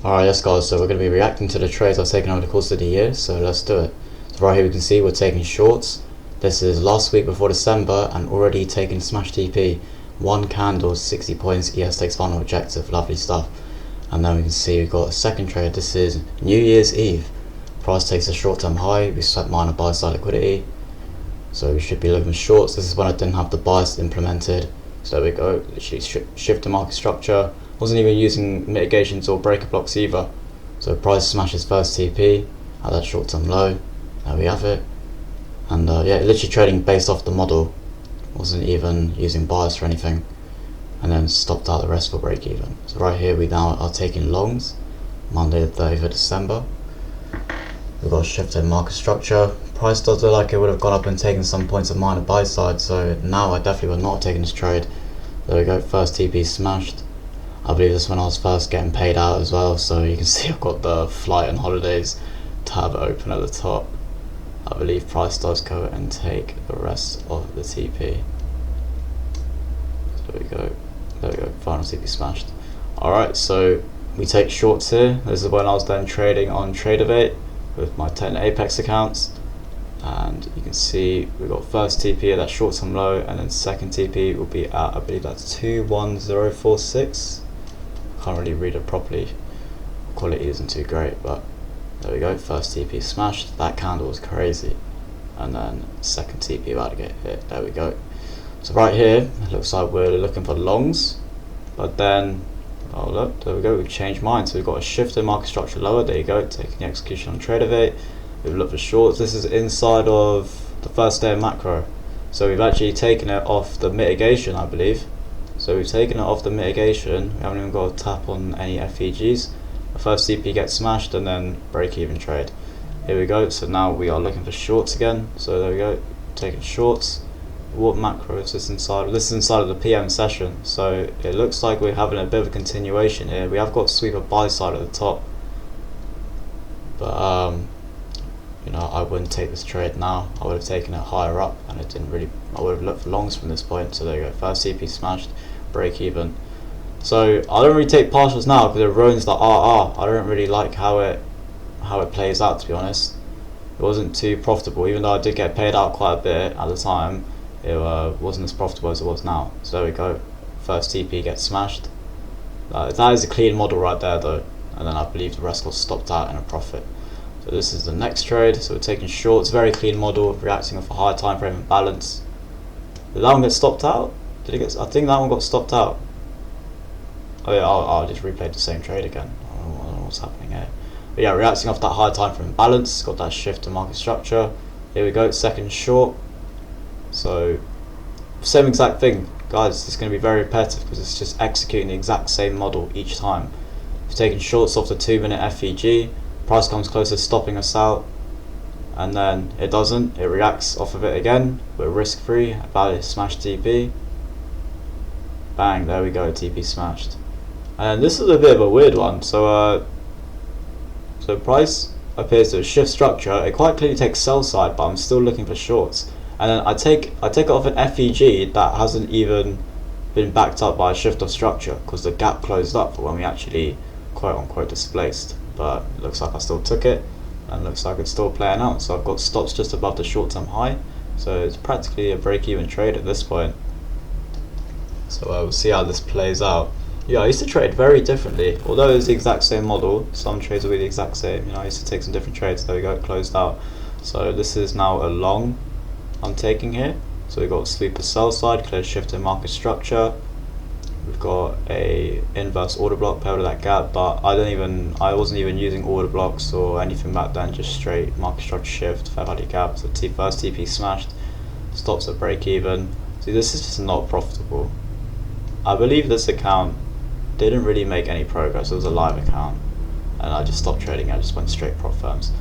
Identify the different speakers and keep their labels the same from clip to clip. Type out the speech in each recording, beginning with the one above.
Speaker 1: Alright, yes guys, so we're going to be reacting to the trades I've taken over the course of the year, so let's do it. So right here we can see we're taking shorts. This is last week before December and already taking smash TP. One candle, 60 points, ES takes final objective, lovely stuff. And then we can see we've got a second trade. This is New Year's Eve. Price takes a short term high, we swept minor buy side liquidity. So we should be looking for shorts. This is when I didn't have the bias implemented. So there we go, literally shift to market structure. Wasn't even using mitigations or breaker blocks either. So price smashes first TP at that short term low. There we have it. And yeah, literally trading based off the model. Wasn't even using bias or anything. And then stopped out the rest for break even. So right here we now are taking longs. Monday the 30th of December. We've got a shift in market structure. Price does look like it would have gone up and taken some points of minor buy side. So now I definitely would not have taken this trade. There we go, first TP smashed. I believe this is when I was first getting paid out as well, so you can see I've got the flight and holidays tab open at the top. I believe price does go and take the rest of the TP. So there we go, final TP smashed. Alright, so we take shorts here. This is when I was then trading on Tradeovate with my 10 Apex accounts. And you can see we've got first TP at that short term low, and then second TP will be at, I believe that's 21046. Can't really read it properly, quality isn't too great, but there we go, first TP smashed. That candle was crazy, and then second TP about to get hit. There we go. So right here it looks like we're looking for longs, but then oh look, there we go, we've changed minds. So we've got a shift in market structure lower. There you go, taking the execution on Tradeovate. We've looked for shorts. This is inside of the first day of macro, so we've actually taken it off the mitigation, I believe. So we've taken it off the mitigation. We haven't even got a tap on any FEGs. The first CP gets smashed and then break even trade. Here we go. So now we are looking for shorts again. So there we go, taking shorts. What macro is this inside? This is inside of the PM session. So it looks like we're having a bit of a continuation here. We have got sweeper buy side at the top, but you know, I wouldn't take this trade now. I would have taken it higher up, and it didn't really. I would have looked for longs from this point. So there you go, first CP smashed, break even. So I don't really take partials now because it ruins the RR. I don't really like how it plays out, to be honest. It wasn't too profitable, even though I did get paid out quite a bit at the time. It wasn't as profitable as it was now. So there we go, first TP gets smashed. That is a clean model right there though, and then I believe the rest got stopped out in a profit. So this is the next trade. So we're taking shorts, very clean model, reacting off a higher time frame and balance. Did that one get stopped out? Did it get? I think that one got stopped out. Oh yeah, I'll just replay the same trade again. I don't know what's happening here. But yeah, reacting off that higher time frame balance, got that shift to market structure. Here we go, second short. So same exact thing, guys. It's going to be very repetitive because it's just executing the exact same model each time. We've taken shorts off the 2-minute FEG. Price comes closer, stopping us out, and then it doesn't. It reacts off of it again. We're risk free. About it, smash TP. Bang! There we go, TP smashed. And this is a bit of a weird one. So so price appears to shift structure. It quite clearly takes sell side, but I'm still looking for shorts. And then I take it off an FEG that hasn't even been backed up by a shift of structure because the gap closed up for when we actually quote unquote displaced. But it looks like I still took it, and looks like it's still playing out. So I've got stops just above the short term high, so it's practically a break even trade at this point. So we'll see how this plays out. Yeah, I used to trade very differently, although it's the exact same model. Some trades will be the exact same. You know, I used to take some different trades. There we go, closed out. So this is now a long I'm taking here. So we've got sweeper sell side, clear shift in market structure. We've got a inverse order block paired with that gap, but I wasn't even using order blocks or anything back then, just straight market structure shift, fair value gap. So first TP smashed, stops at break even. See, this is just not profitable. I believe this account didn't really make any progress. It was a live account, and I just stopped trading. I just went straight prop firms.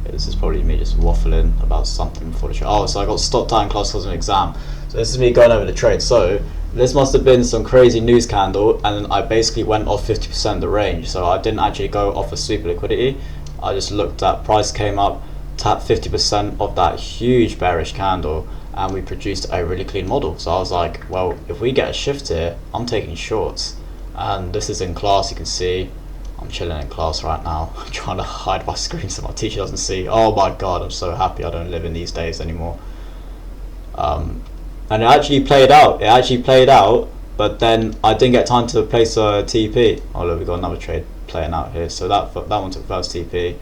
Speaker 1: This is probably me just waffling about something before the trade. Oh, so I got stopped out in class because of an exam. So this is me going over the trade. So this must have been some crazy news candle, and then I basically went off 50% of the range. So I didn't actually go off a sweeper liquidity. I just looked at price came up, tapped 50% of that huge bearish candle, and we produced a really clean model. So I was like, well, if we get a shift here, I'm taking shorts. And this is in class, you can see I'm chilling in class right now. I'm trying to hide my screen so my teacher doesn't see. Oh my god, I'm so happy I don't live in these days anymore. And it actually played out. But then I didn't get time to place a TP. Oh look, we got another trade playing out here. So that one took first TP.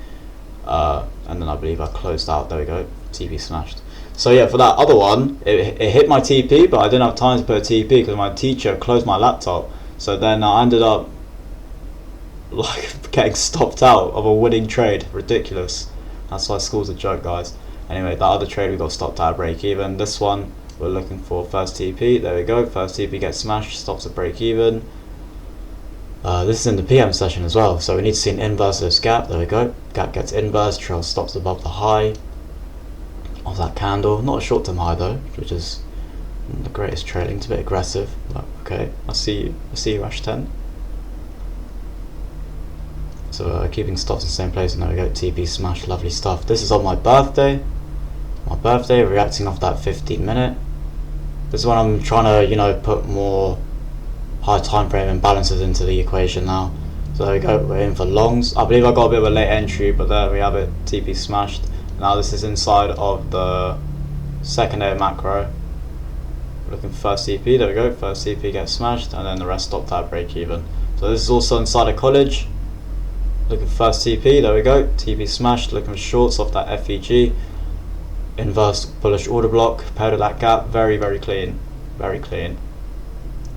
Speaker 1: And then I believe I closed out. There we go. TP smashed. So yeah, for that other one, it hit my TP, but I didn't have time to put a TP because my teacher closed my laptop. So then I ended up like getting stopped out of a winning trade. Ridiculous. That's why school's a joke, guys. Anyway, that other trade we got stopped at break even. This one we're looking for first TP. There we go. First TP gets smashed, stops at break even. This is in the PM session as well, so we need to see an inverse of this gap. There we go. Gap gets inverse, trail stops above the high of that candle. Not a short term high though, which is the greatest trailing. It's a bit aggressive, but okay. I see you, Rush 10. So keeping stops in the same place, and there we go. TP smash, lovely stuff. This is on my birthday. Reacting off that 15-minute. This is when I'm trying to, put more high time frame imbalances into the equation now. So there we go, we're in for longs. I believe I got a bit of a late entry, but there we have it, TP smashed. Now this is inside of the secondary macro. Looking for first TP, there we go, first TP gets smashed, and then the rest stopped at break even. So this is also inside of college. Looking for first TP, there we go, TP smashed, looking for shorts off that FEG. Inverse bullish order block, paired with that gap, very, very clean. Very clean.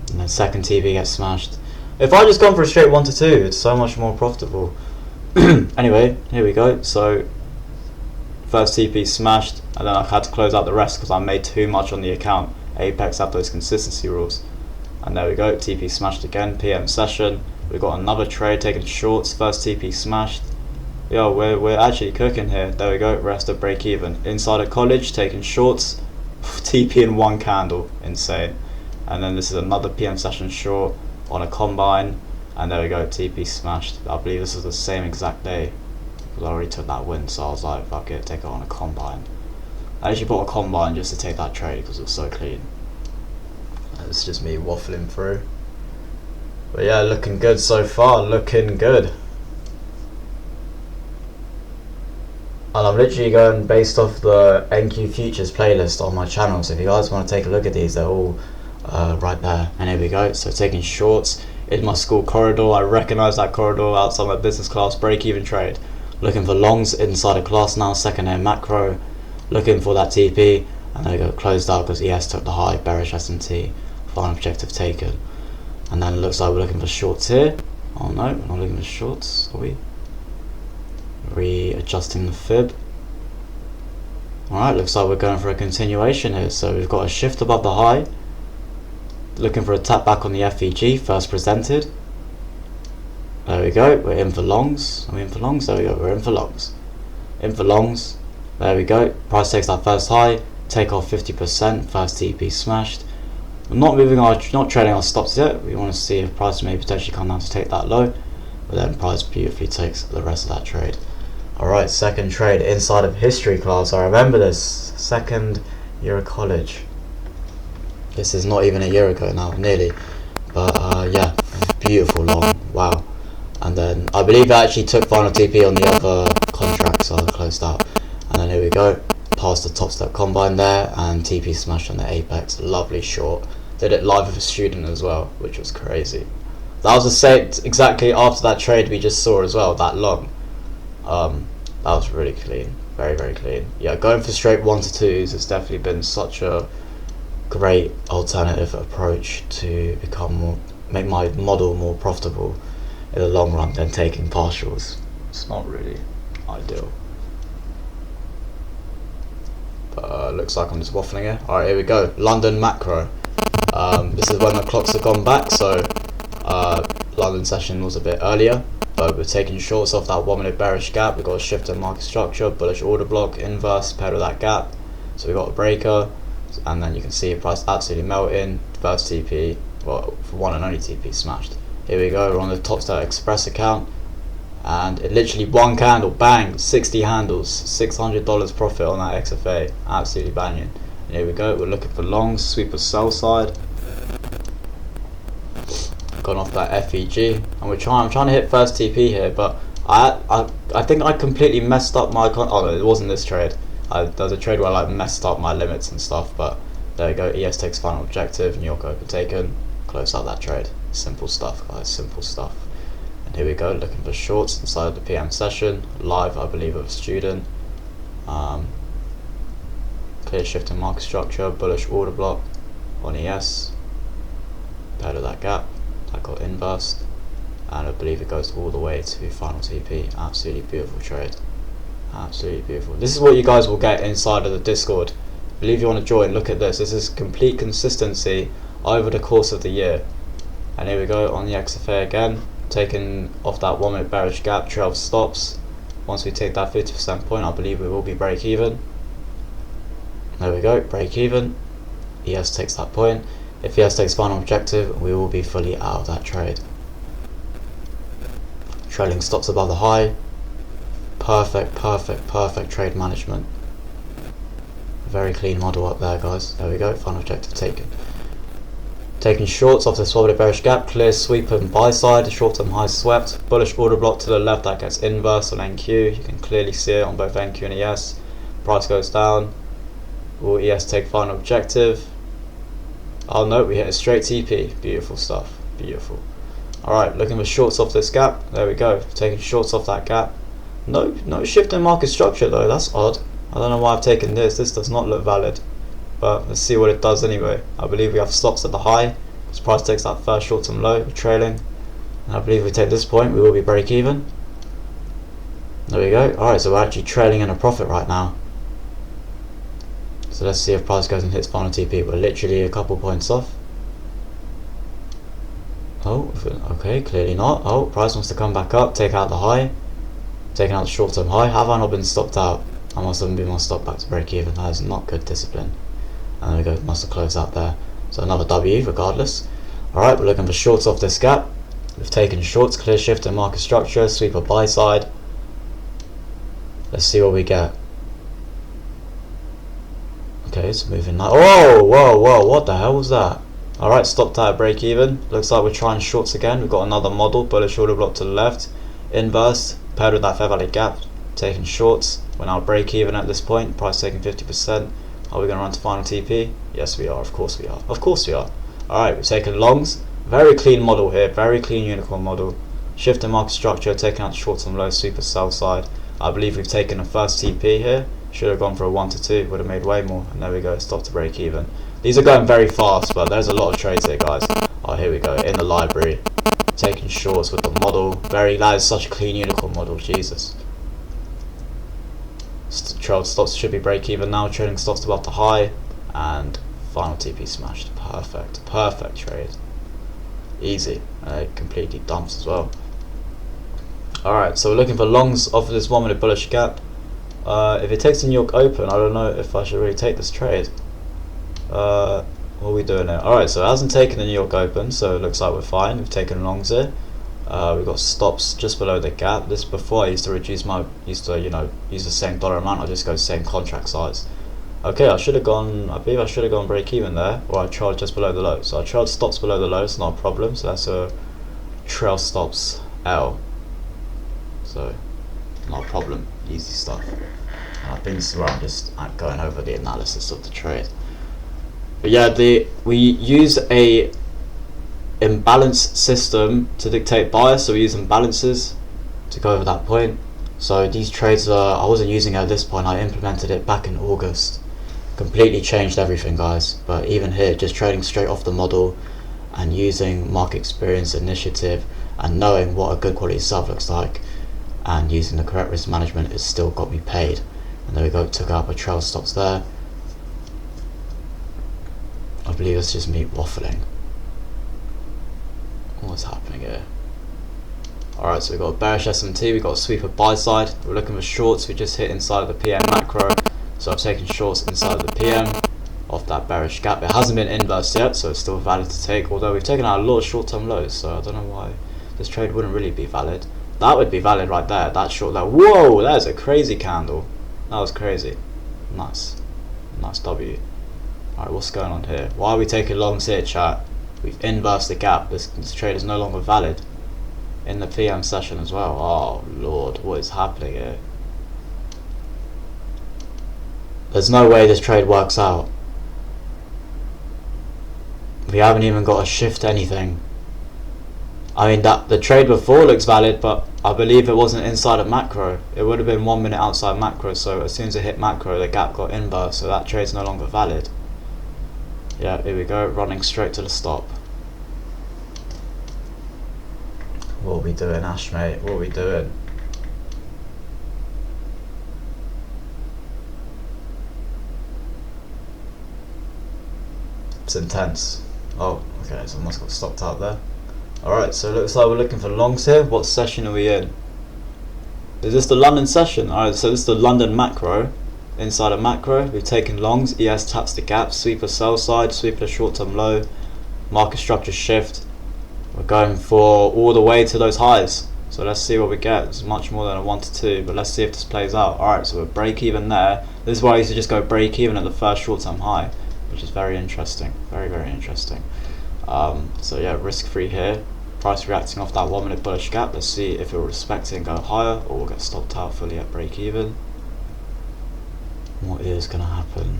Speaker 1: And then second TP gets smashed. If I just gone for a straight 1 to 2, it's so much more profitable. Anyway, here we go. So first TP smashed, and then I had to close out the rest because I made too much on the account. Apex have those consistency rules. And there we go, TP smashed again, PM session. We've got another trade taking shorts, first TP smashed. Yo, we're actually cooking here. There we go, rest of break even. Inside of college, taking shorts, TP in one candle, insane. And then this is another PM session short on a combine, and there we go, TP smashed. I believe this is the same exact day because I already took that win, so I was like, fuck it, take it on a combine. I actually bought a combine just to take that trade because it was so clean. It's just me waffling through. But yeah, looking good so far, looking good. And I'm literally going based off the NQ Futures playlist on my channel, so if you guys want to take a look at these, they're all right there. And here we go, so taking shorts in my school corridor. I recognize that corridor outside my business class, break even trade. Looking for longs inside of class now, second air macro. Looking for that TP, and there we go, closed out because ES took the high, bearish S&T, final objective taken. And then it looks like we're looking for shorts here. Oh no, we're not looking for shorts, are we? Readjusting the fib. Alright, looks like we're going for a continuation here. So we've got a shift above the high. Looking for a tap back on the FEG, first presented. There we go, we're in for longs. Are we in for longs? There we go, we're in for longs. In for longs. There we go, price takes that first high, take off 50%, first TP smashed. We're not trading our stops yet. We want to see if price may potentially come down to take that low. But then price beautifully takes the rest of that trade. Alright, second trade inside of history class. I remember this, second year of college. This is not even a year ago now, nearly. But yeah, beautiful long, wow. And then I believe I actually took final TP on the other contract, so I closed out. And then here we go, past the top step combine there, and TP smashed on the apex, lovely short. Did it live with a student as well, which was crazy. That was the same exactly after that trade we just saw as well, that long. That was really clean, very, very clean. Yeah, going for straight 1 to 2s has definitely been such a great alternative approach to make my model more profitable in the long run than taking partials. It's not really ideal. But looks like I'm just waffling here. Alright, here we go. London macro. This is when the clocks have gone back, so London session was a bit earlier, but we're taking shorts off that 1 minute bearish gap. We've got a shift in market structure, bullish order block, inverse, paired with that gap. So we've got a breaker, and then you can see price absolutely melting. First TP, well, for one and only TP smashed. Here we go, we're on the Top Step Express account, and it literally one candle, bang, 60 handles, $600 profit on that XFA, absolutely banging. And here we go, we're looking for longs, sweep of sell side. gone off that FEG, and I'm trying to hit first TP here, but I think I completely messed up my oh no, it wasn't this trade. There was a trade where I like messed up my limits and stuff, but there you go. ES takes final objective, New York open taken, close out that trade. Simple stuff, guys, simple stuff. And here we go, looking for shorts inside the PM session, live I believe of a student. Clear shift in market structure, bullish order block on ES, paired with that gap, that got inversed, and I believe it goes all the way to final TP. Absolutely beautiful trade, absolutely beautiful. This is what you guys will get inside of the Discord. I believe you want to join, look at this. This is complete consistency over the course of the year. And here we go on the XFA again, taking off that 1 minute bearish gap, 12 stops. Once we take that 50% point, I believe we will be break even. There we go, break even. ES takes that point. If ES takes final objective, we will be fully out of that trade. Trailing stops above the high. Perfect, perfect, perfect trade management. Very clean model up there, guys. There we go, final objective taken. Taking shorts off this wobbly bearish gap, clear sweep and buy side, short term high swept, bullish order block to the left that gets inverse on NQ. You can clearly see it on both NQ and ES. Price goes down. Will ES take final objective? Oh no, we hit a straight TP. Beautiful stuff, beautiful. Alright, looking for shorts off this gap. There we go, taking shorts off that gap. No shift in market structure though, that's odd. I don't know why I've taken this does not look valid. But let's see what it does anyway. I believe we have stops at the high. This price takes that first short term low, we're trailing. And I believe if we take this point, we will be break even. There we go. Alright, so we're actually trailing in a profit right now. So let's see if price goes and hits final TP. We're literally a couple points off. Oh, okay, clearly not. Oh, price wants to come back up, take out the high. Taking out the short term high. Have I not been stopped out? I must have been more stopped back to break even. That is not good discipline. And there we go, must have closed out there. So another W regardless. Alright, we're looking for shorts off this gap. We've taken shorts, clear shift in market structure, sweep a buy side. Let's see what we get. Okay, it's moving now. Oh, whoa, whoa, what the hell was that? Alright, stopped out at break even. Looks like we're trying shorts again. We've got another model, bullish order block to the left. Inverse, paired with that fair value gap. Taking shorts. We're now break even at this point. Price taking 50%. Are we going to run to final TP? Yes, we are. Of course we are. Of course we are. Alright, we've taken longs. Very clean model here. Very clean unicorn model. Shift in market structure, taking out the short term low, super sell side. I believe we've taken a first TP here. Should have gone for a 1 to 2. Would have made way more. And there we go. Stop to break even. These are going very fast, but there's a lot of trades here, guys. Oh, here we go. In the library. Taking shorts with the model. That is such a clean unicorn model. Jesus. Trail stops should be break even now. Trading stops above the high, and final TP smashed. Perfect, perfect trade. Easy. It completely dumps as well. Alright, so we're looking for longs off of this 1 minute bullish gap. If it takes the New York Open, I don't know if I should really take this trade. What are we doing here? Alright, so it hasn't taken the New York Open, so it looks like we're fine. We've taken longs here. We've got stops just below the gap. This before I used to reduce my, use the same dollar amount. I just go same contract size. Okay, I should have gone. I believe I should have gone break even there, or I trailed just below the low. So I trailed stops below the low. It's not a problem. So that's a trail stops L. So not a problem. Easy stuff. I think this is where I'm just going over the analysis of the trade. But yeah, we use a imbalance system to dictate bias, so we use imbalances to go over that point. So these trades I wasn't using at this point. I implemented it back in August. Completely changed everything, guys. But even here, just trading straight off the model and using market experience, initiative, and knowing what a good quality sub looks like, and using the correct risk management, it's still got me paid. And there we go, took out my trail stops there. I believe it's just me waffling. What's happening here? Alright, so we've got a bearish SMT, we've got a sweep of buy side. We're looking for shorts, we just hit inside of the PM macro. So I've taken shorts inside of the PM off that bearish gap. It hasn't been inversed yet, so it's still valid to take, although we've taken out a lot of short term lows, so I don't know why this trade wouldn't really be valid. That would be valid right there, that short there. Whoa, there's a crazy candle. That was crazy. Nice. Nice W. Alright, what's going on here? Why are we taking longs here, chat? We've inversed the gap. This trade is no longer valid in the PM session as well. Oh lord, what is happening here? There's no way this trade works out. We haven't even got to shift anything. I mean, that the trade before looks valid, but I believe it wasn't inside of macro. It would have been 1 minute outside macro, so as soon as it hit macro, the gap got inverse, so that trade's no longer valid. Yeah, here we go, running straight to the stop. What are we doing, Ash, mate? What are we doing? It's intense. Oh, okay, so I must got stopped out there. Alright, so it looks like we're looking for longs here. What session are we in? Is this the London session? Alright, so this is the London macro. Inside of macro, we've taken longs. ES taps the gap, sweeper sell side, sweeper short term low, market structure shift. We're going for all the way to those highs. So let's see what we get. It's much more than a 1 to 2, but let's see if this plays out. Alright, so we're break even there. This is why I used to just go break even at the first short term high, which is very interesting. Very, very interesting. So yeah, risk free here. Price reacting off that 1 minute bullish gap. Let's see if it will respect it and go higher, or we'll get stopped out fully at break even. What is going to happen?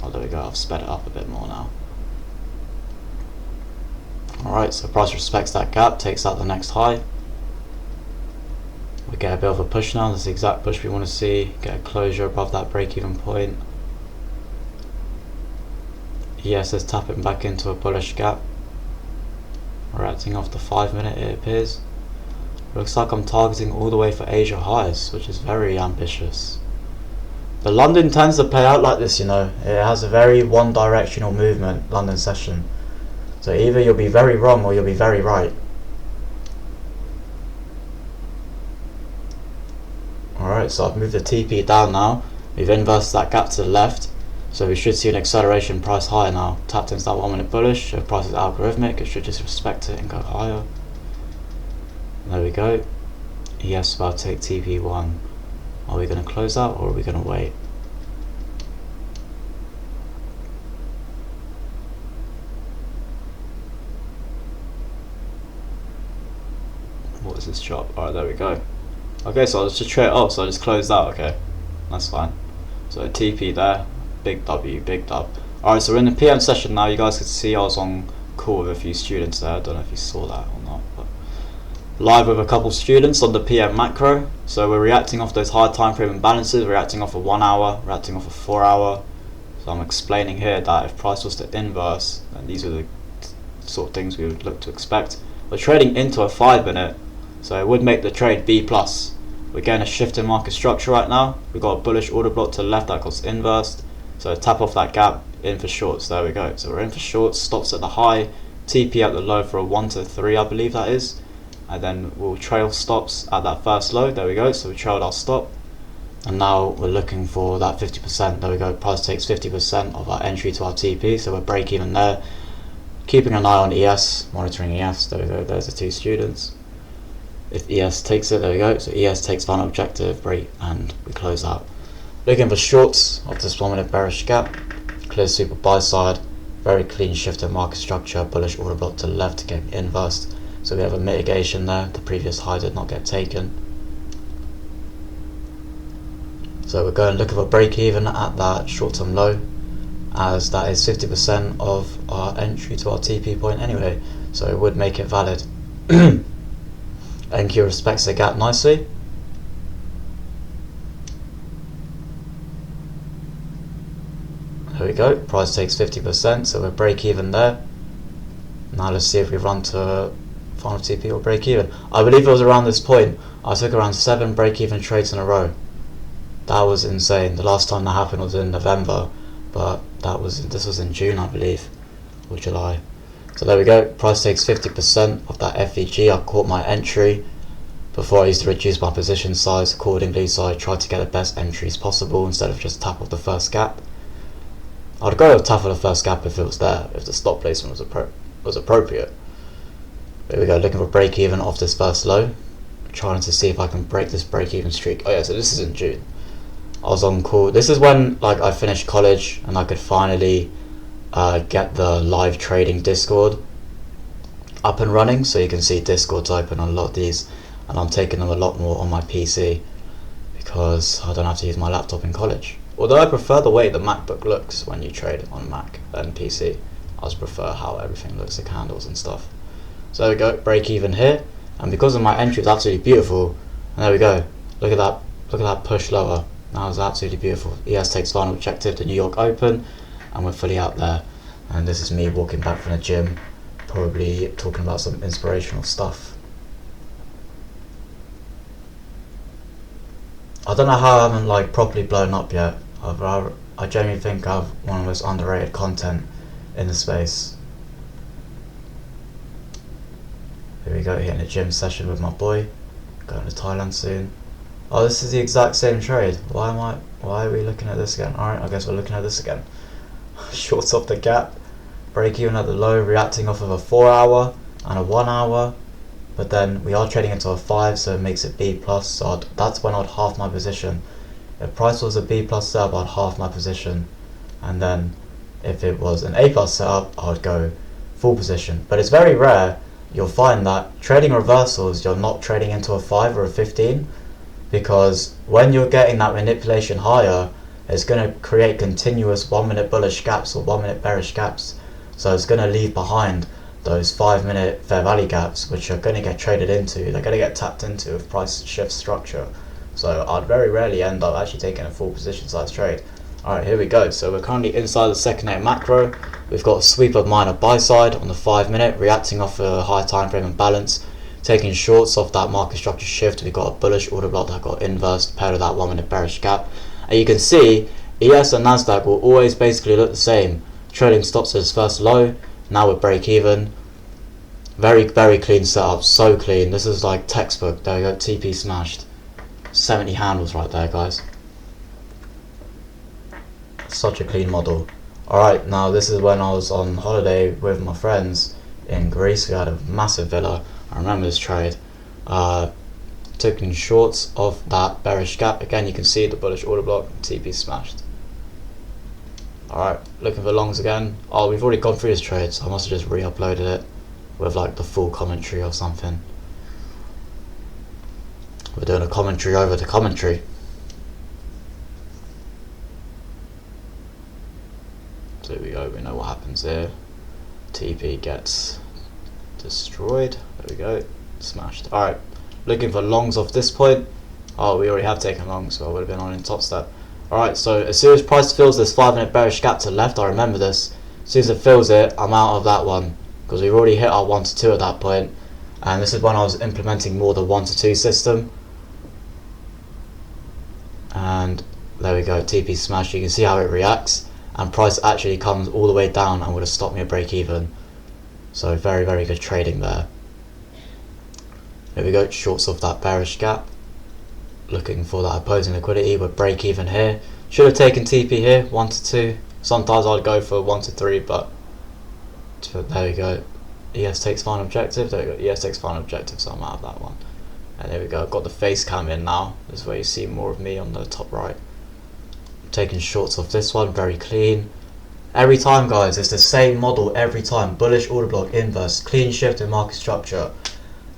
Speaker 1: Oh, there we go. I've sped it up a bit more now. Alright, so price respects that gap, takes out the next high. We get a bit of a push now. That's the exact push we want to see. Get a closure above that break even point. ES is tapping back into a bullish gap. Reacting off the 5 minute, it appears. Looks like I'm targeting all the way for Asia highs, which is very ambitious. But London tends to play out like this, you know. It has a very one directional movement, London session. So either you'll be very wrong or you'll be very right. Alright, so I've moved the TP down now. We've inversed that gap to the left. So we should see an acceleration price higher now. Tapped into that 1 minute bullish. If price is algorithmic, it should just respect it and go higher. There we go. ES about to take TP1. Are we going to close out or are we going to wait? What is this chop? Alright, there we go. Okay, so I'll just trade it off. So I just closed out. Okay, that's fine. So TP there. Big W, big dub. Alright, so we're in the PM session now. You guys could see I was on call with a few students there. I don't know if you saw that or not, but live with a couple students on the PM macro. So we're reacting off those high time frame imbalances, reacting off a 1 hour, reacting off a 4 hour. So I'm explaining here that if price was to inverse, then these are the sort of things we would look to expect. We're trading into a 5 minute, so it would make the trade B+. We're getting a shift in market structure right now. We've got a bullish order block to the left that got inversed. So tap off that gap, in for shorts. There we go. So we're in for shorts, stops at the high, TP at the low for a 1 to 3, I believe that is. And then we'll trail stops at that first low. There we go. So we trailed our stop. And now we're looking for that 50%. There we go. Price takes 50% of our entry to our TP. So we're break even there. Keeping an eye on ES, monitoring ES. There we go. There's the two students. If ES takes it, there we go. So ES takes final objective, break, and we close out. Looking for shorts of this 1 minute bearish gap. Clear super buy side. Very clean shift in market structure. Bullish order block to the left to get inversed. So we have a mitigation there. The previous high did not get taken. So we're going looking for break even at that short term low, as that is 50% of our entry to our TP point anyway. So it would make it valid. NQ respects the gap nicely. There we go, price takes 50%, so we're break even there. Now let's see if we run to final TP or break even. I believe it was around this point. I took around 7 break even trades in a row. That was insane. The last time that happened was in November, but this was in June, I believe, or July. So there we go, price takes 50% of that FVG. I caught my entry before I used to reduce my position size accordingly, so I tried to get the best entries possible instead of just tap off the first gap. I'd go with tap off the first gap if it was there, if the stop placement was appropriate. There we go, looking for break even off this first low, trying to see if I can break this break even streak. Oh yeah, so this is in June. I was on call. This is when like I finished college and I could finally get the live trading Discord. up and running, so you can see Discord's open on a lot of these, and I'm taking them a lot more on my PC because I don't have to use my laptop in college. Although I prefer the way the MacBook looks when you trade on Mac than PC. I just prefer how everything looks, the candles and stuff. So there we go, break even here, and because of my entry is absolutely beautiful, and there we go, look at that push lower. That was absolutely beautiful. ES takes final objective, the New York Open, and we're fully out there. And this is me walking back from the gym, probably talking about some inspirational stuff. I don't know how I haven't like properly blown up yet. I genuinely think I have one of the most underrated content in the space. Here we go, hitting a gym session with my boy, going to Thailand soon. Oh, this is the exact same trade. Why are we looking at this again? Alright, I guess we're looking at this again. Shorts off the gap, break even at the low, reacting off of a 4 hour and a 1 hour, but then we are trading into a 5, so it makes it B plus, so that's when I'd half my position. If price was a B plus setup, I'd half my position, and then if it was an A plus setup, I'd go full position. But it's very rare you'll find that trading reversals, you're not trading into a 5 or a 15, because when you're getting that manipulation higher, it's going to create continuous 1 minute bullish gaps or 1 minute bearish gaps. So it's going to leave behind those 5 minute fair value gaps, which are going to get traded into, they're going to get tapped into if price shifts structure. So I'd very rarely end up actually taking a full position size trade. Alright, here we go. So we're currently inside the second day macro. We've got a sweep of minor buy side on the 5 minute, reacting off a high time frame imbalance, taking shorts off that market structure shift. We've got a bullish order block that got inversed paired with that 1 minute bearish gap. And you can see ES and Nasdaq will always basically look the same. Trading stops at its first low. Now we're break even. Very, very clean setup, so clean. This is like textbook. There we go, TP smashed. 70 handles right there, guys. Such a clean model. Alright, now this is when I was on holiday with my friends in Greece. We had a massive villa. I remember this trade. Taking shorts of that bearish gap. Again, you can see the bullish order block, TP smashed. Alright, looking for longs again. Oh, we've already gone through this trade, so I must have just re-uploaded it with like the full commentary or something. We're doing a commentary over the commentary. So here we go, we know what happens here. TP gets destroyed. There we go, smashed. Alright, looking for longs off this point. Oh, we already have taken longs, so I would have been on in top step. Alright, so as soon as price fills this 5 minute bearish gap to the left, I remember this. As soon as it fills it, I'm out of that one, because we've already hit our 1 to 2 at that point. And this is when I was implementing more the 1 to 2 system. And there we go, TP smash. You can see how it reacts, and price actually comes all the way down and would have stopped me at break even. So very, very good trading there. There we go, shorts off that bearish gap, looking for that opposing liquidity. With break even here, should have taken TP here, 1 to 2. Sometimes I'd go for 1 to 3, but there we go. ES takes final objective. There we go, ES takes final objective, so I'm out of that one. And there we go, I've got the face cam in now. This is where you see more of me on the top right. Taking shorts off this one, very clean. Every time, guys, it's the same model every time. Bullish order block, inverse, clean shift in market structure.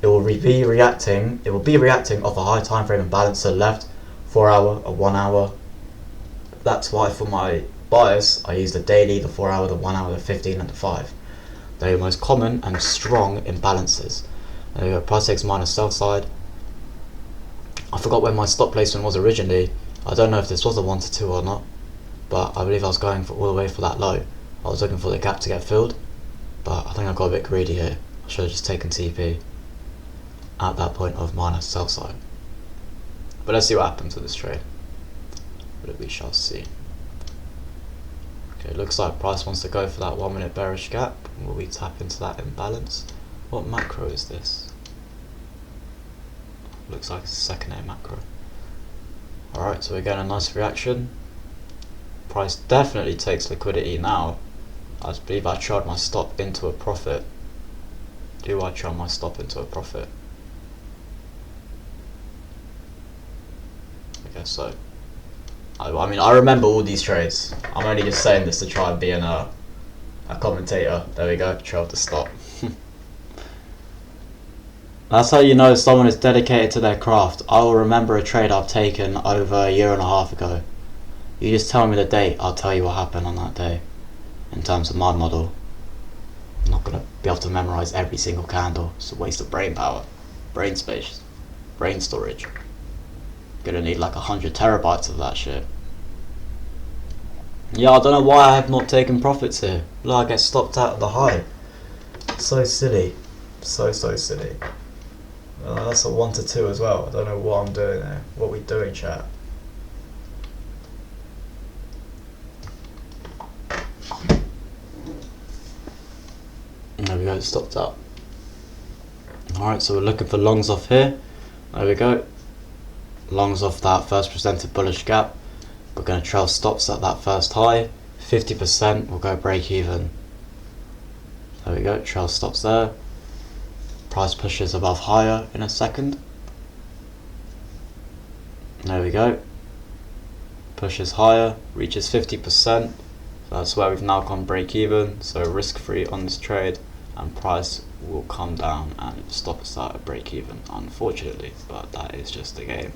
Speaker 1: It will be reacting off a high time frame imbalance to the left, 4 hour, a 1 hour. That's why for my bias I use the daily, the 4 hour, the 1 hour, the 15 and the 5. They're the most common and strong imbalances. There we go, price takes minus sell side. I forgot where my stop placement was originally. I don't know if this was a 1 to 2 or not, but I believe I was going for all the way for that low. I was looking for the gap to get filled, but I think I got a bit greedy here. I should have just taken TP at that point of minus sell side. But let's see what happens with this trade. But we shall see. Okay, looks like price wants to go for that 1 minute bearish gap. Will we tap into that imbalance? What macro is this? Looks like it's a second day macro. Alright, so we're getting a nice reaction. Price definitely takes liquidity now. I believe I tried my stop into a profit. Do I try my stop into a profit? I guess so. I mean, I remember all these trades. I'm only just saying this to try and be a commentator. There we go, trailed to stop. That's how you know someone is dedicated to their craft. I will remember a trade I've taken over a year and a half ago. You just tell me the date, I'll tell you what happened on that day. In terms of my model, I'm not going to be able to memorize every single candle. It's a waste of brain power, brain space, brain storage. Gonna need like 100 terabytes of that shit. Yeah, I don't know why I have not taken profits here. Look, I get stopped out of the high. So silly. So silly. That's a 1 to 2 as well. I don't know what I'm doing there. What are we doing, chat? There we go, it stopped out. Alright, so we're looking for longs off here. There we go. Longs off that first presented bullish gap. We're going to trail stops at that first high. 50% will go break even. There we go, trail stops there. Price pushes above higher in a second. There we go. Pushes higher, reaches 50%. So that's where we've now gone break even. So risk free on this trade, and price will come down and stop us at break even, unfortunately. But that is just the game.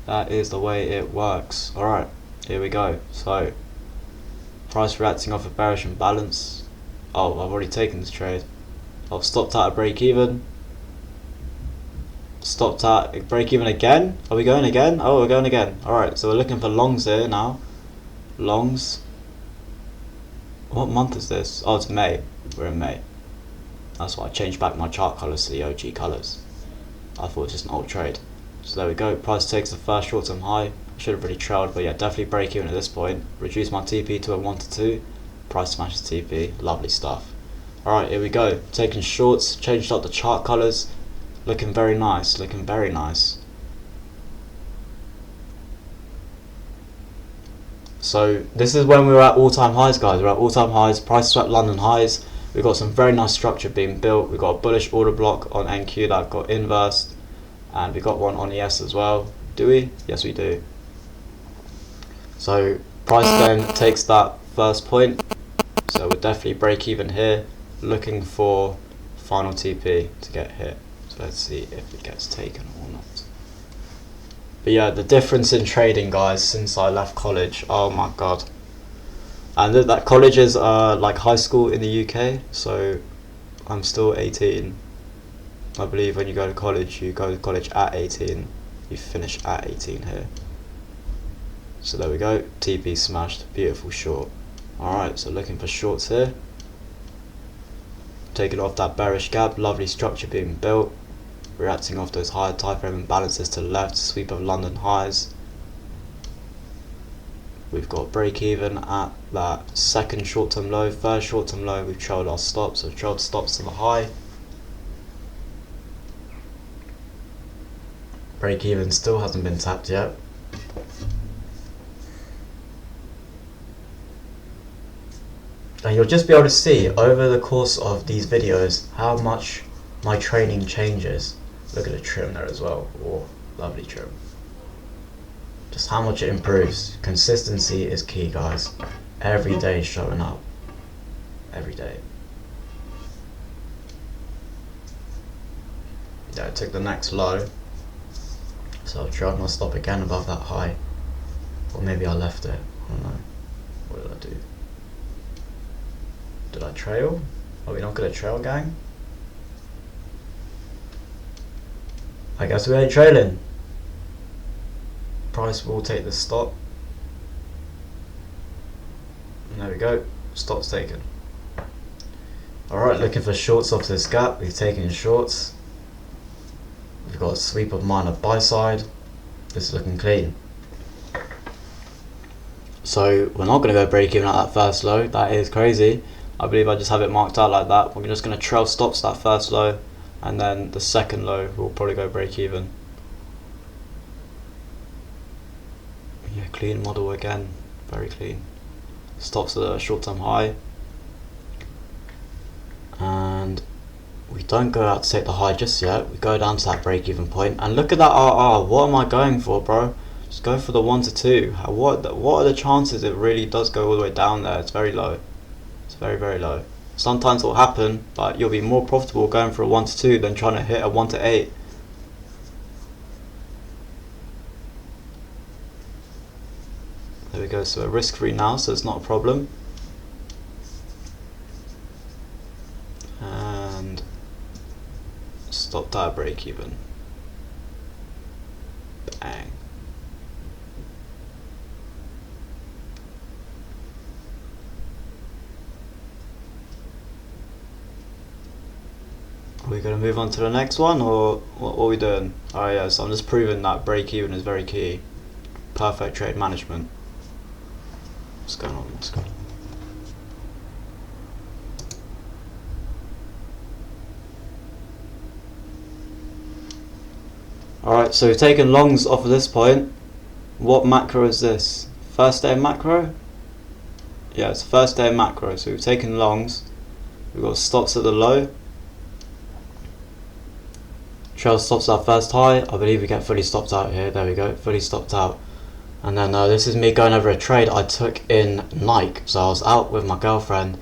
Speaker 1: That is the way it works. Alright, here we go. So price reacting off a bearish imbalance. Oh, I've already taken this trade. I've stopped at a break even. Stopped at a break even again. Are we going again? Oh, we're going again. Alright, so we're looking for longs here now. Longs. What month is this? Oh, it's May. We're in May. That's why I changed back my chart colours to the OG colours. I thought it was just an old trade. So there we go. Price takes the first short term high. Should have really trailed, but yeah, definitely break even at this point. Reduce my TP to a 1 to 2. Price smashes TP. Lovely stuff. Alright, here we go. Taking shorts, changed up the chart colours. Looking very nice, looking very nice. So this is when we were at all-time highs, guys. We're at all-time highs, price swept London highs. We've got some very nice structure being built. We've got a bullish order block on NQ that got inversed. And we got one on ES as well. Do we? Yes, we do. So price then takes that first point. So we're definitely break even here. Looking for final TP to get hit. So let's see if it gets taken or not. But yeah, the difference in trading, guys, since I left college, oh my god. And that college is like high school in the UK, so I'm still 18. I believe when you go to college, you go to college at 18, you finish at 18 here. So there we go, TP smashed, beautiful short. Alright, so looking for shorts here. Taking off that bearish gap, lovely structure being built. Reacting off those higher time frame imbalances to the left, sweep of London highs. We've got break even at that second short term low, first short term low, we've trailed our stops, so trailed stops to the high. Break even still hasn't been tapped yet. And you'll just be able to see over the course of these videos how much my trading changes. Look at the trim there as well. Oh, lovely trim. Just how much it improves. Consistency is key, guys. Every day showing up. Every day. Yeah, I took the next low. So I've trailed my stop again above that high. Or maybe I left it. I don't know. What did I do? Did I trail? Are we not gonna trail, gang? I guess we ain't trailing. Price will take the stop. And there we go. Stop's taken. Alright, looking for shorts off this gap. We've taken shorts. We've got a sweep of minor buy side. This is looking clean. So we're not going to go break even at that first low. That is crazy. I believe I just have it marked out like that. We're just going to trail stops that first low, and then the second low will probably go break even. Yeah, clean model again, very clean. Stops at a short term high, and we don't go out to take the high just yet. We go down to that break even point, and look at that RR. What am I going for, bro? Just go for the 1 to 2. What are the chances it really does go all the way down there? It's very low. It's very, very low. Sometimes it will happen, but you'll be more profitable going for a 1 to 2 than trying to hit a 1 to 8. There we go, so we're risk free now, so it's not a problem. And stop that break even. Bang. Are we going to move on to the next one, or what are we doing? Alright, yeah, so I'm just proving that break even is very key. Perfect trade management. What's going on? What's going on? Alright, so we've taken longs off of this point. What macro is this? First day macro? Yeah, it's first day macro. So we've taken longs. We've got stops at the low. Trail stops our first high. I believe we get fully stopped out here. There we go, fully stopped out. And then this is me going over a trade I took in Nike. So I was out with my girlfriend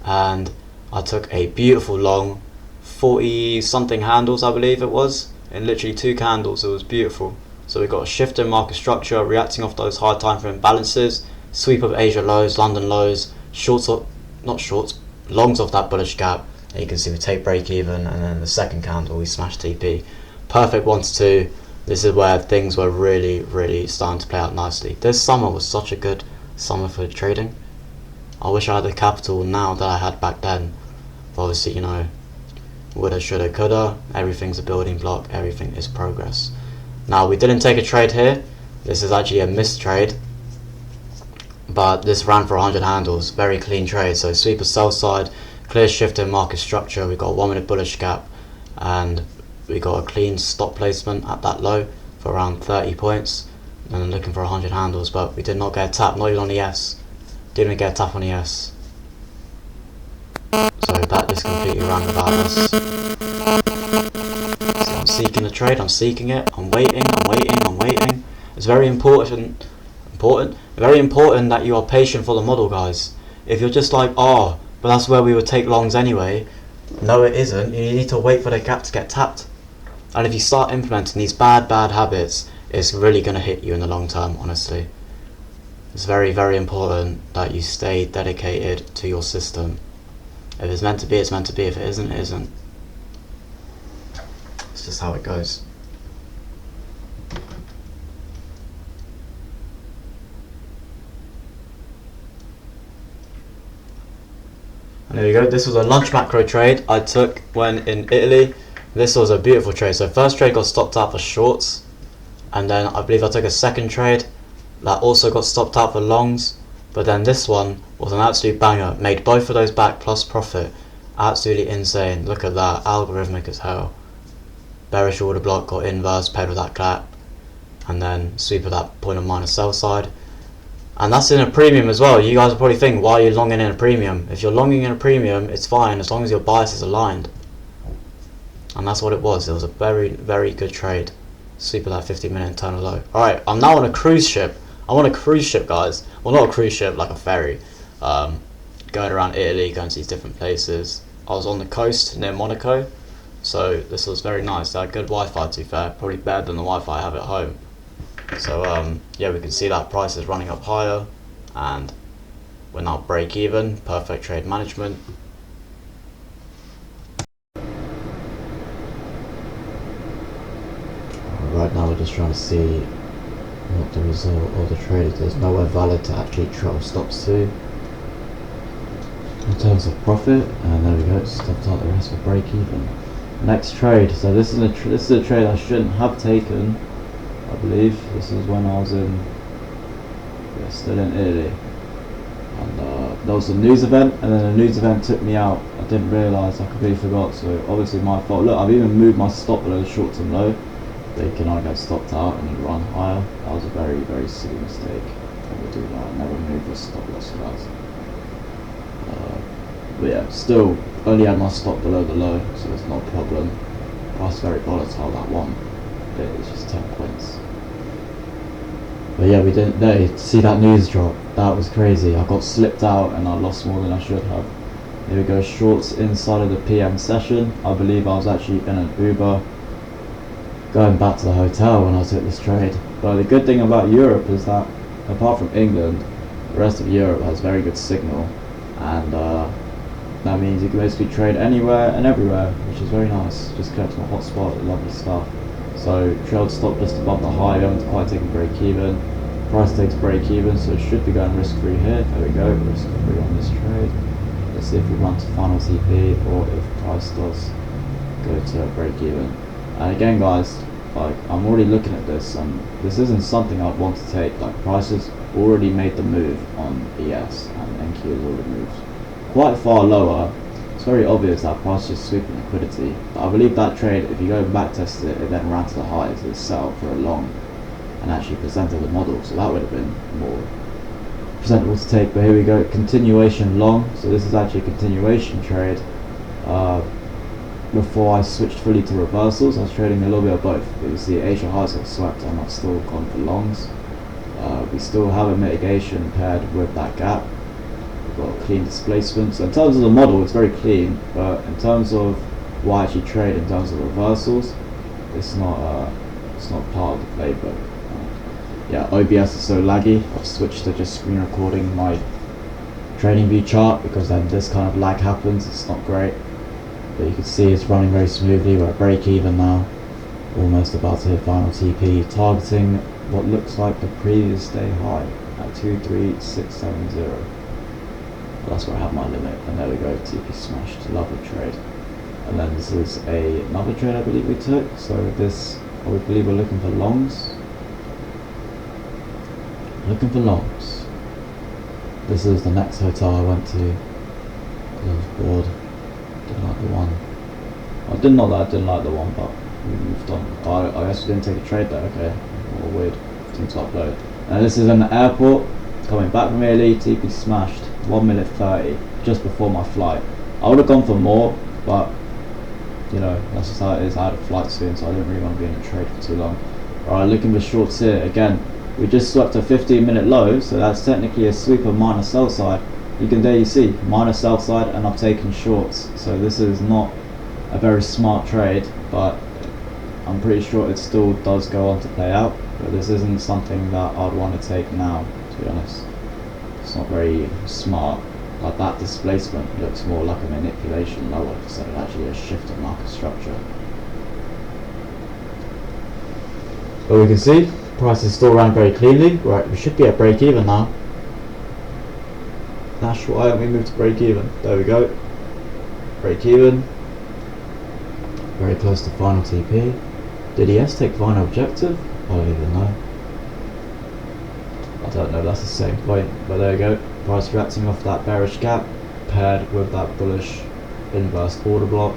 Speaker 1: and I took a beautiful long 40 something handles, I believe it was, in literally 2 candles. It was beautiful. So we got a shift in market structure, reacting off those high time frame balances, sweep of Asia lows, London lows, shorts of, not shorts, longs off that bullish gap. And you can see we take break even, and then the second candle we smash TP. Perfect 1 to 2. This is where things were really starting to play out nicely. This summer was such a good summer for trading. I wish I had the capital now that I had back then. But obviously, you know, woulda, shoulda, coulda. Everything's a building block. Everything is progress. Now, we didn't take a trade here. This is actually a missed trade. But this ran for 100 handles. Very clean trade. So sweep of sell side. Clear shift in market structure. We got a 1 minute bullish gap. And we got a clean stop placement at that low for around 30 points. And then looking for 100 handles. But we did not get a tap. Not even on the S. Didn't even get a tap on the S. So that just completely ran without us. So I'm seeking the trade, I'm seeking it, I'm waiting. It's very important that you are patient for the model, guys. If you're just like, oh, but that's where we would take longs anyway. No, it isn't. You need to wait for the gap to get tapped. And if you start implementing these bad habits, it's really going to hit you in the long term, honestly. It's very important that you stay dedicated to your system. If it's meant to be, it's meant to be. If it isn't, it isn't. It's just how it goes. And there you go. This was a lunch macro trade I took when in Italy. This was a beautiful trade. So first trade got stopped out for shorts. And then I believe I took a second trade that also got stopped out for longs. But then this one was an absolute banger. Made both of those back plus profit. Absolutely insane. Look at that. Algorithmic as hell. Bearish order block, got inverse, paid with that gap. And then sweep of that point of minus sell side. And that's in a premium as well. You guys will probably think, why are you longing in a premium? If you're longing in a premium, it's fine as long as your bias is aligned. And that's what it was. It was a very good trade. Sweep of that 50-minute internal low. Alright, I'm now on a cruise ship. I'm on a cruise ship, guys. Well, not a cruise ship, like a ferry. Going around Italy, going to these different places. I was on the coast near Monaco. So this was very nice. They had good Wi-Fi, to be fair. Probably better than the Wi-Fi I have at home. So yeah, we can see that price is running up higher. And we're now break even. Perfect trade management. Right now we're just trying to see what the result of the trade is. There's nowhere valid to actually trail stops to in terms of profit, and there we go, it's stopped out the rest for break even. Next trade, so this is a trade I shouldn't have taken, I believe. This is when I was still in Italy, and there was a news event, and then the news event took me out. I didn't realise, I completely forgot, so obviously my fault. Look, I've even moved my stop below the short-term low. Thinking I get stopped out and then run higher. That was a very silly mistake. Never do that. Never move the stop loss, guys. But yeah, still only had my stop below the low, so it's not a problem. Price very volatile, that one. It's just 10 points. But yeah, we didn't. There, see that news drop? That was crazy. I got slipped out and I lost more than I should have. Here we go, shorts inside of the PM session. I believe I was actually in an Uber going back to the hotel when I took this trade. But the good thing about Europe is that apart from England, the rest of Europe has very good signal, and that means you can basically trade anywhere and everywhere, which is very nice. Just connect to my hotspot, lovely stuff. So trailed stop just above the high, we haven't quite taken break even. Price takes break even, so it should be going risk free here. There we go, risk free on this trade. Let's see if we run to final TP or if price does go to break even. And again guys, like I'm already looking at this, and this isn't something I'd want to take. Like price has already made the move on ES, and NQ has already moved quite far lower. It's very obvious that price is sweeping liquidity. But I believe that trade, if you go back test it, it then ran to the highs, it set up for a long and actually presented the model, so that would have been more presentable to take. But here we go, continuation long. So this is actually a continuation trade. Before I switched fully to reversals, I was trading a little bit of both. But you see Asia highs got swept and I've still gone for longs. We still have a mitigation paired with that gap. We've got a clean displacement. So in terms of the model, it's very clean, but in terms of what I actually trade in terms of reversals, it's not part of the playbook. Yeah, OBS is so laggy. I've switched to just screen recording my trading view chart because then this kind of lag happens. It's not great. But you can see it's running very smoothly. We're at break even now, almost about to hit final TP, targeting what looks like the previous day high at 23670. That's where I have my limit, and there we go, TP smashed, lovely trade. And then this is another trade I believe we took. So this, I would believe we're looking for longs. Looking for longs. This is the next hotel I went to because I was bored. Didn't like the one. Well, not that I didn't like the one, but we moved on. I guess we didn't take a trade there. Okay, what a weird thing to upload. And this is in the airport, coming back from Italy. TP smashed 1 minute 30 just before my flight. I would have gone for more, but you know that's just how it is. I had a flight soon, so I didn't really want to be in a trade for too long. Alright, looking for shorts here again. We just swept a 15-minute low, so that's technically a sweep of minus sell side. There you see, minus sell side, and I've taken shorts. So this is not a very smart trade, but I'm pretty sure it still does go on to play out. But this isn't something that I'd want to take now, to be honest. It's not very smart. Like that displacement looks more like a manipulation lower instead of actually a shift in market structure. But we can see prices still ran very cleanly. Right, we should be at break even now. Nash, why don't we move to break even? There we go. Break even. Very close to final TP. Did ES take final objective? I don't even know. I don't know if that's the same point, but there you go. Price reacting off that bearish gap paired with that bullish inverse order block.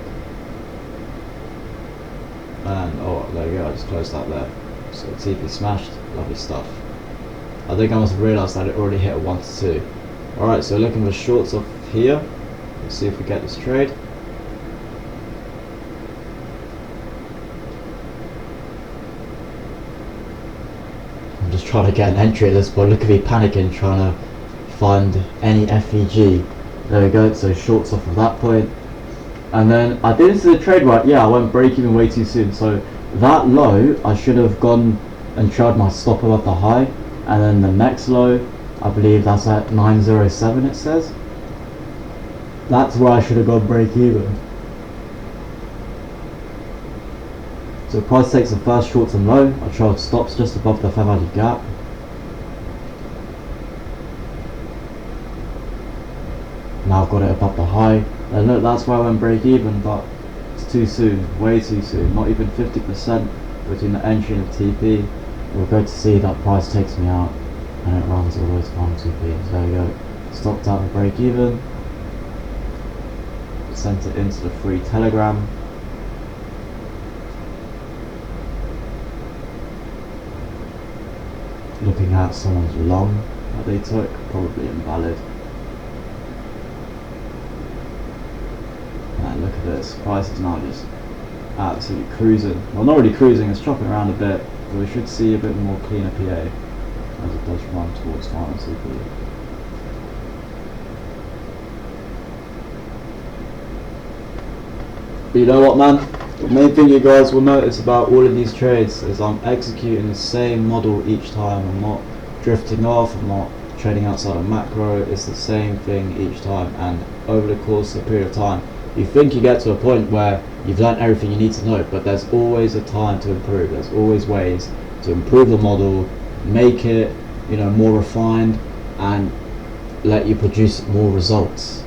Speaker 1: And oh, there you go, I just closed that there. So TP smashed, lovely stuff. I think I must have realised that it already hit a 1 to 2. Alright, so looking for shorts off here. Let's see if we get this trade. I'm just trying to get an entry at this point. Look at me panicking trying to find any FEG. There we go, so shorts off of that point. And then I didn't see the trade right. Yeah, I went break even way too soon. So that low, I should have gone and trailed my stop above the high. And then the next low, I believe that's at 907 it says. That's where I should have gone break even. So price takes the first short and low. I trailed stops just above the fair value gap. Now I've got it above the high. And look, that's where I went break even, but it's too soon, way too soon. Not even 50% between the entry and the TP. We're going to see that price takes me out and it runs all the way to final TP. So there we go. Stopped out and break even. Sent it into the free Telegram. Looking at someone's long that they took, probably invalid. And look at this, price is now just absolutely cruising. Well, not really cruising, it's chopping around a bit, but we should see a bit more cleaner PA as it does run towards final TP. But you know what, man? The main thing you guys will notice about all of these trades is I'm executing the same model each time. I'm not drifting off, I'm not trading outside of macro. It's the same thing each time, and over the course of a period of time you think you get to a point where you've learned everything you need to know, but there's always a time to improve. There's always ways to improve the model, make it, you know, more refined, and let you produce more results.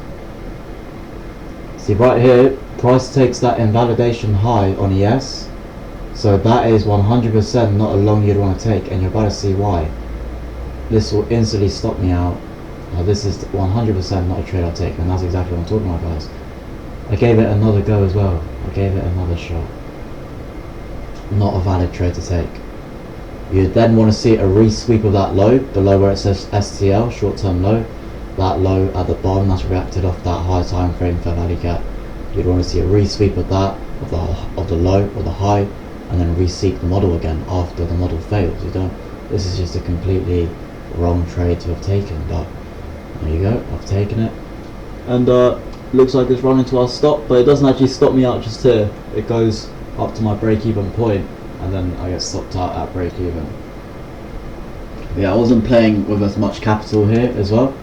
Speaker 1: See right here, price takes that invalidation high on ES, so that is 100% not a long you'd want to take, and you're about to see why. This will instantly stop me out. This is 100% not a trade I'll take, and that's exactly what I'm talking about, guys. I gave it another go as well. I gave it another shot. Not a valid trade to take. You then want to see a resweep of that low, below where it says STL, short-term low. That low at the bottom, that's reacted off that high time frame fair value gap. You'd want to see a resweep of that, of the low or the high, and then reseek the model again after the model fails. You don't. This is just a completely wrong trade to have taken, but there you go. I've taken it, and looks like it's running to our stop, but it doesn't actually stop me out just here. It goes up to my break-even point, and then I get stopped out at break-even. Yeah, I wasn't playing with as much capital here as well.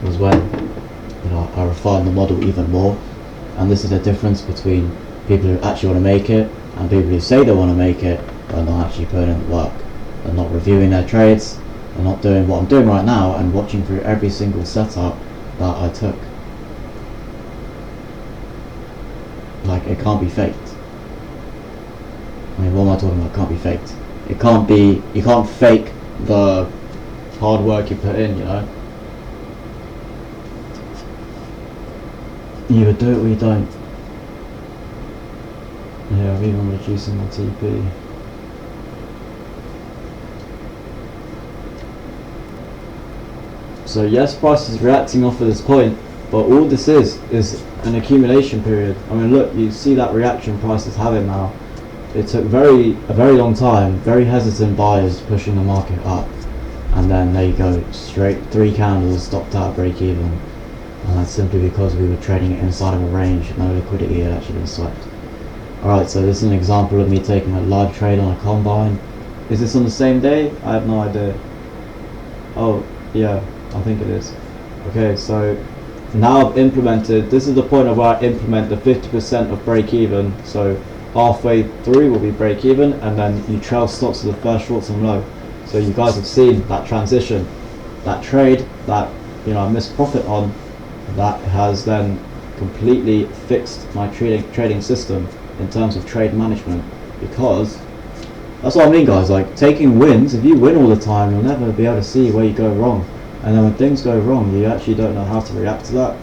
Speaker 1: It was when, you know, I refined the model even more, and this is the difference between people who actually want to make it and people who say they want to make it but are not actually putting in the work. They're not reviewing their trades. They're not doing what I'm doing right now and watching through every single setup that I took. Like, it can't be faked. I mean, what am I talking about? It can't be faked. It can't be, you can't fake the hard work you put in, you know? You either do it or you don't. Yeah, I'm even reducing my TP. So yes, price is reacting off of this point, but all this is an accumulation period. I mean, look, you see that reaction price is having now. It took a very long time, very hesitant buyers pushing the market up, and then there you go, straight 3 candles, stopped out break even, and that's simply because we were trading it inside of a range. No liquidity had actually been swept. Alright, so this is an example of me taking a live trade on a combine. Is this on the same day? I have no idea. Oh yeah, I think it is. Okay, so now I've implemented, this is the point of where I implement the 50% of break even. So halfway through will be break even, and then you trail stops to the first short-term low. So you guys have seen that transition, that trade that, you know, I missed profit on, that has then completely fixed my trading system in terms of trade management, because that's what I mean, guys. Like, taking wins, if you win all the time, you'll never be able to see where you go wrong, and then when things go wrong, you actually don't know how to react to that.